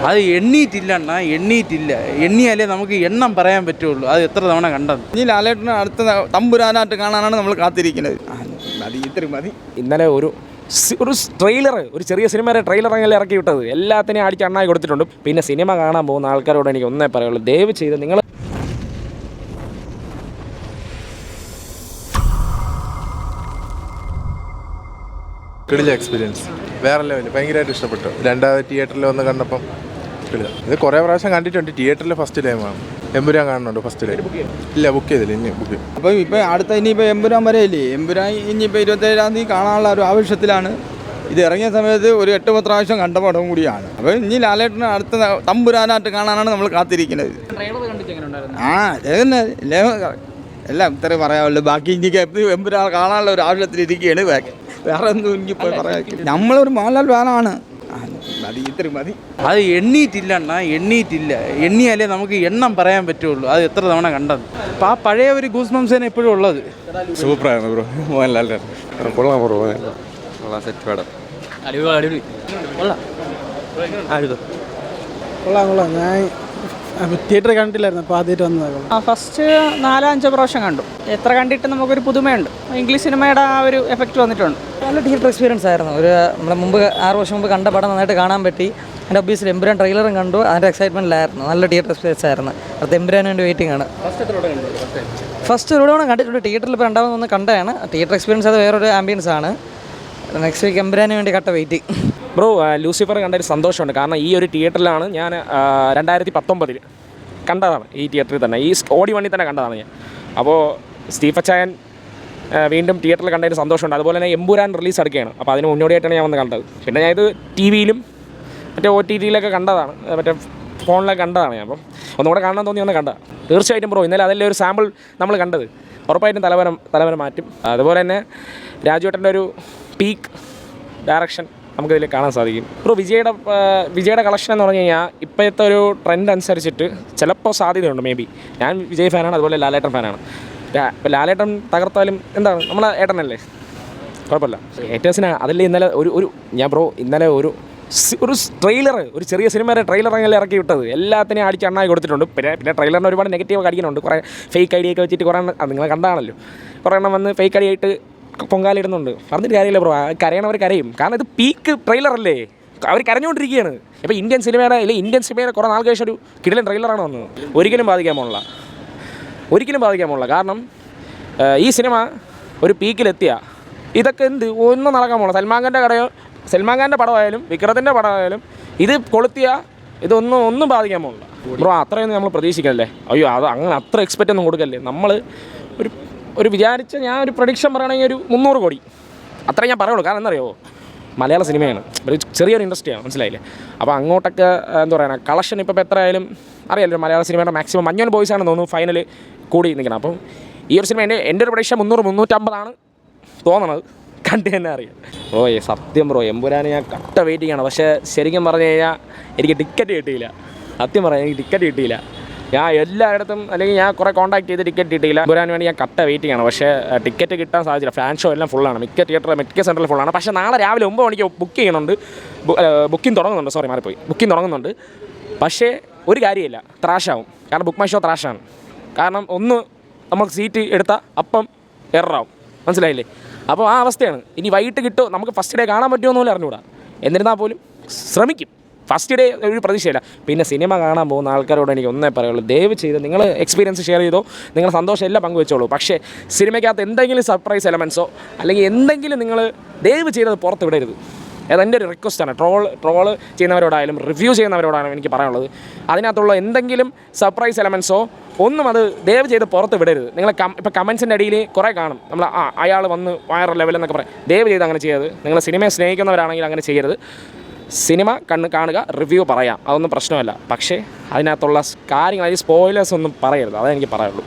അത് എണ്ണീറ്റില്ല എണ്ണിയാലേ നമുക്ക് എണ്ണം പറയാൻ പറ്റുള്ളൂ. അത് എത്ര തവണ കണ്ടത്. ഇനി ലാലേട്ടനെ അടുത്ത തമ്പുരാനായിട്ട് കാണാനാണ് നമ്മൾ കാത്തിരിക്കുന്നത്. മതി, ഇത്രയും മതി. ഇന്നലെ ഒരു ട്രെയിലർ, ഒരു ചെറിയ സിനിമയുടെ ട്രെയിലർ അങ്ങനെ ഇറക്കി വിട്ടത് എല്ലാത്തിനെയും അടിച്ച് അണ്ണായി കൊടുത്തിട്ടുണ്ട്. പിന്നെ സിനിമ കാണാൻ പോകുന്ന ആൾക്കാരോട് എനിക്ക് ഒന്നേ പറയുള്ളൂ, ദയവ് ചെയ്ത് നിങ്ങൾ കിടില എക്സ്പീരിയൻസ്, വേറെ ലെവല്, ഭയങ്കരമായിട്ട് ഇഷ്ടപ്പെട്ടു. രണ്ടാമത് തിയേറ്ററിൽ വന്ന് കണ്ടപ്പം കിടില. ഇത് കുറേ പ്രാവശ്യം കണ്ടിട്ടുണ്ട്. തിയേറ്ററിൽ ഫസ്റ്റ് ടൈമാണ്. എമ്പുരാൻ കാണുന്നുണ്ട് ഫസ്റ്റ് ടൈം. ഇല്ല, ബുക്ക് ചെയ്തില്ല, ഇനി ബുക്ക് ചെയ്യും. അപ്പോൾ ഇപ്പോൾ അടുത്ത ഇനിയിപ്പോൾ എമ്പുരാൻ വരെയില്ലേ, എമ്പുരാൻ ഇനിയിപ്പോൾ 27-ാം തീയതി കാണാനുള്ള ഒരു ആവശ്യത്തിലാണ്. ഇത് ഇറങ്ങിയ സമയത്ത് ഒരു 8-10 പ്രാവശ്യം കണ്ട പടം കൂടിയാണ്. അപ്പോൾ ഇനി ലാലേട്ടനെ അടുത്ത തമ്പുരാനായിട്ട് കാണാനാണ് നമ്മൾ കാത്തിരിക്കുന്നത്. അതന്നെ എല്ലാം ഇത്രയും പറയാമല്ലോ. ബാക്കി എനിക്ക് എമ്പുരാൻ കാണാനുള്ള ഒരു ആവശ്യത്തിലിരിക്കുകയാണ്. വേറെ ഒന്നും എനിക്കിപ്പോൾ പറയാം. നമ്മളൊരു മോഹൻലാൽ ഫാനാണ്. മതി, ഇത്രയും മതി. അത് എണ്ണീറ്റില്ല, എണ്ണിയാലേ നമുക്ക് എണ്ണം പറയാൻ പറ്റുള്ളൂ. അത് എത്ര തവണ കണ്ടത്. അപ്പം ആ പഴയ ഒരു ഗൂസ് ബംസേന എപ്പോഴും ഉള്ളത്. സൂപ്പറായിരുന്നു ബ്രോ. മോഹൻലാലിൻ്റെ കൊള്ളാം ബ്രോ. സെറ്റ് പടം അടിപൊളി. കൊള്ളാം. ഞാൻ തിയേറ്ററിൽ കണ്ടില്ലായിരുന്നു, അപ്പോൾ ആദ്യമായിട്ട് വന്നതാണ്. ഫസ്റ്റ് 4-5 പ്രാവശ്യം കണ്ടു. എത്ര കണ്ടിട്ട് നമുക്കൊരു പുതുമയുണ്ട്. ഇംഗ്ലീഷ് സിനിമയുടെ ആ ഒരു എഫക്റ്റ് വന്നിട്ടുണ്ട്. നല്ല തിയേറ്റർ എക്സ്പീരിയൻസ് ആയിരുന്നു. നമ്മുടെ 6 വർഷം മുമ്പ് കണ്ട പടം നന്നായിട്ട് കാണാൻ പറ്റി. എൻ്റെ ഒബ്വിയസ്ലി എമ്പുരാൻ ട്രെയിലറും കണ്ടു. അതിൻ്റെ എക്സൈറ്റ്മെൻറ്റിലായിരുന്നു. നല്ല തിയേറ്റർ എക്സ്പീരിയൻസ് ആയിരുന്നു. അടുത്ത എമ്പുരാന് വേണ്ടി വെയിറ്റിംഗ് ആണ്. ഫസ്റ്റ് ഒരു തവണ കണ്ടിട്ടുണ്ട്. തിയേറ്ററിൽ ഇപ്പോൾ രണ്ടാമതൊന്ന് കണ്ടതാണ്. തിയേറ്റർ എക്സ്പീരിയൻസ് അത് വേറൊരു ആംബിയൻസ് ആണ്. നെക്സ്റ്റ് വീക്ക് എമ്പുരാന് വേണ്ടി കട്ട വെയിറ്റിംഗ്. ബ്രോ, ലൂസിഫർ കണ്ടൊരു സന്തോഷമുണ്ട്. കാരണം ഈ ഒരു തിയേറ്ററിലാണ് ഞാൻ 2019 കണ്ടതാണ്. ഈ തിയേറ്ററിൽ തന്നെ, ഈ ഓടി വണ്ടി തന്നെ കണ്ടതാണ് ഞാൻ. അപ്പോൾ സ്റ്റീഫച്ചായൻ വീണ്ടും തിയേറ്ററിൽ കണ്ടതിന് സന്തോഷമുണ്ട്. അതുപോലെ തന്നെ എമ്പുരാൻ റിലീസ് എടുക്കുകയാണ്. അപ്പോൾ അതിന് മുന്നോടിയായിട്ടാണ് ഞാൻ വന്ന് കണ്ടത്. പിന്നെ ഞാൻ ഇത് ടി വിയിലും മറ്റേ OTT കണ്ടതാണ്, മറ്റേ ഫോണിലൊക്കെ കണ്ടതാണ് ഞാൻ. അപ്പം ഒന്നുകൂടെ കാണാൻ തോന്നി ഒന്ന് കണ്ടതാണ്. തീർച്ചയായിട്ടും ബ്രോ, ഇന്നലെ അതല്ലേ ഒരു സാമ്പിൾ നമ്മൾ കണ്ടത്. ഉറപ്പായിട്ടും തലവരം മാറ്റും. അതുപോലെ തന്നെ രാജുവേട്ടൻ്റെ ഒരു പീക്ക് ഡയറക്ഷൻ നമുക്കിതിൽ കാണാൻ സാധിക്കും. ബ്രോ, വിജയുടെ കളക്ഷൻ എന്ന് പറഞ്ഞു കഴിഞ്ഞാൽ ഇപ്പോഴത്തെ ഒരു ട്രെൻഡ് അനുസരിച്ചിട്ട് ചിലപ്പോൾ സാധ്യതയുണ്ട്. മേ ബി ഞാൻ വിജയ് ഫാനാണ്, അതുപോലെ ലാലേട്ടൻ ഫാനാണ്. ഇപ്പോൾ ലാലേട്ടൻ തകർത്താലും എന്താണ്, നമ്മളെ ഏട്ടനല്ലേ, കുഴപ്പമില്ല. ഏറ്റേഴ്സിന് അതല്ലേ ഇന്നലെ ഇന്നലെ ഒരു ട്രെയിലർ, ഒരു ചെറിയ സിനിമയുടെ ട്രെയിലർ അങ്ങനെ ഇറക്കി വിട്ടത് എല്ലാത്തിനെയും അടിച്ച് അണ്ണായി കൊടുത്തിട്ടുണ്ട്. പിന്നെ ട്രെയിലറിന് ഒരുപാട് നെഗറ്റീവ് അടിക്കുന്നുണ്ട്. കുറേ ഫേക്ക് ഐഡിയ ഒക്കെ വെച്ചിട്ട് കുറേ നിങ്ങൾ കണ്ടാണല്ലോ, കുറേ എണ്ണം വന്ന് ഫേക്ക് ഐഡിയ ആയിട്ട് പൊങ്കാലിടുന്നുണ്ട്. പറഞ്ഞിട്ട് കാര്യമില്ല ബ്രോ, കരയണവർ കരയും. കാരണം ഇത് പീക്ക് ട്രെയിലർ അല്ലേ, അവർ കരഞ്ഞുകൊണ്ടിരിക്കുകയാണ്. ഇപ്പോൾ ഇന്ത്യൻ സിനിമയുടെ കുറേ നാൾക്ക് ശേഷം ഒരു കിടിലൻ ട്രെയിലറാണ് വന്നത്. ഒരിക്കലും ബാധിക്കാൻ പോലുള്ള കാരണം ഈ സിനിമ ഒരു പീക്കിലെത്തിയ ഇതൊക്കെ ഒന്നും നടക്കാൻ പോകണം. സൽമാൻ ഖാൻ്റെ പടമായാലും വിക്രത്തിൻ്റെ പടമായാലും ഇത് കൊളുത്തിയ ഒന്നും ബാധിക്കാൻ പോകില്ല ബ്രോ. അത്രയൊന്നും നമ്മൾ പ്രതീക്ഷിക്കല്ലേ. അയ്യോ, അത് അങ്ങനെ അത്ര എക്സ്പെക്റ്റ് ഒന്നും കൊടുക്കല്ലേ. നമ്മൾ ഒരു വിചാരിച്ച, ഞാൻ ഒരു പ്രഡിക്ഷൻ പറയുകയാണെങ്കിൽ ഒരു 300 കോടി അത്രേ ഞാൻ പറയുള്ളൂ. കാരണം എന്നറിയാമോ, മലയാള സിനിമയാണ്, ഒരു ചെറിയൊരു ഇൻഡസ്ട്രിയാണ്, മനസ്സിലായില്ലേ. അപ്പോൾ അങ്ങോട്ടൊക്കെ എന്താ പറയുക, കളക്ഷൻ ഇപ്പോൾ എത്ര ആയാലും അറിയാമല്ലോ. മലയാള സിനിമയുടെ മാക്സിമം മഞ്ഞോൻ ബോയ്സ് ആണെന്ന് തോന്നുന്നു ഫൈനൽ കൂടി നിൽക്കണം. അപ്പം ഈ ഒരു സിനിമ എൻ്റെ ഒരു പ്രഡിക്ഷൻ 300-350 തോന്നണത്. കണ്ടു തന്നെ അറിയാം. സത്യം ബ്രോ, എമ്പുരാന് ഞാൻ കട്ട വെയിറ്റിംഗ് ആണ്. പക്ഷേ ശരിക്കും പറഞ്ഞു കഴിഞ്ഞാൽ എനിക്ക് ടിക്കറ്റ് കിട്ടിയില്ല. സത്യം പറയാം, എനിക്ക് ടിക്കറ്റ് കിട്ടിയില്ല. ഞാൻ എല്ലായിടത്തും, അല്ലെങ്കിൽ ഞാൻ കുറേ കോൺടാക്ട് ചെയ്ത് ടിക്കറ്റ് കിട്ടിയില്ല. എമ്പുരാന് വേണ്ടി ഞാൻ കട്ട വെയിറ്റിംഗ് ആണ്. പക്ഷേ ടിക്കറ്റ് കിട്ടാൻ സാധിച്ചില്ല. ഫാൻ ഷോ എല്ലാം ഫുള്ളാണ്. മിക്ക സെൻറ്ററിൽ ഫുള്ളാണ്. പക്ഷേ നാളെ രാവിലെ 9 മണിക്ക് ബുക്കിംഗ് തുടങ്ങുന്നുണ്ട്. പക്ഷേ ഒരു കാര്യമില്ല, ത്രാഷാവും. കാരണം ബുക്ക് മൈ ഷോ ത്രാഷാണ്. കാരണം നമുക്ക് സീറ്റ് എടുത്താൽ അപ്പം എററാവും, മനസ്സിലായില്ലേ. അപ്പോൾ ആ അവസ്ഥയാണ്. ഇനി വൈകിട്ട് കിട്ടുമോ, നമുക്ക് ഫസ്റ്റ് ഡേ കാണാൻ പറ്റുമോ എന്ന് അറിഞ്ഞുകൂടാ. എന്നിരുന്നാൽ പോലും ശ്രമിക്കും. ഫസ്റ്റ് ഡേ ഒരു പ്രതീക്ഷയില്ല. പിന്നെ സിനിമ കാണാൻ പോകുന്ന ആൾക്കാരോട് എനിക്ക് ഒന്നേ പറയുള്ളൂ, ദയവ് ചെയ്ത് നിങ്ങൾ എക്സ്പീരിയൻസ് ഷെയർ ചെയ്തോ, നിങ്ങൾ സന്തോഷം എല്ലാം പങ്കുവെച്ചോളൂ. പക്ഷേ സിനിമയ്ക്കകത്ത് എന്തെങ്കിലും സർപ്രൈസ് എലമെൻസോ അല്ലെങ്കിൽ എന്തെങ്കിലും നിങ്ങൾ ദയവ് ചെയ്തത് പുറത്ത് വിടരുത്. അതെൻ്റെ ഒരു റിക്വസ്റ്റാണ്. ട്രോൾ ചെയ്യുന്നവരോടായാലും റിവ്യൂ ചെയ്യുന്നവരോടാണ് എനിക്ക് പറയാനുള്ളത്. അതിനകത്തുള്ള എന്തെങ്കിലും സർപ്രൈസ് എലമെൻസോ ഒന്നും അത് ദയവ് ചെയ്ത് പുറത്ത് വിടരുത്. നിങ്ങൾ ഇപ്പോൾ കമൻസിൻ്റെ അടിയിൽ കുറേ കാണും, നമ്മൾ അയാൾ വന്ന് വൈറൽ ലെവൽ എന്നൊക്കെ പറയും. ദയവ് ചെയ്ത് അങ്ങനെ ചെയ്യരുത്. നിങ്ങൾ സിനിമയെ സ്നേഹിക്കുന്നവരാണെങ്കിൽ അങ്ങനെ ചെയ്യരുത്. സിനിമ കാണുക, റിവ്യൂ പറയാം, അതൊന്നും പ്രശ്നമല്ല. പക്ഷേ അതിനകത്തുള്ള കാര്യങ്ങൾ, സ്പോയിലേഴ്സ് ഒന്നും പറയരുത്. അതേ എനിക്ക് പറയുള്ളൂ.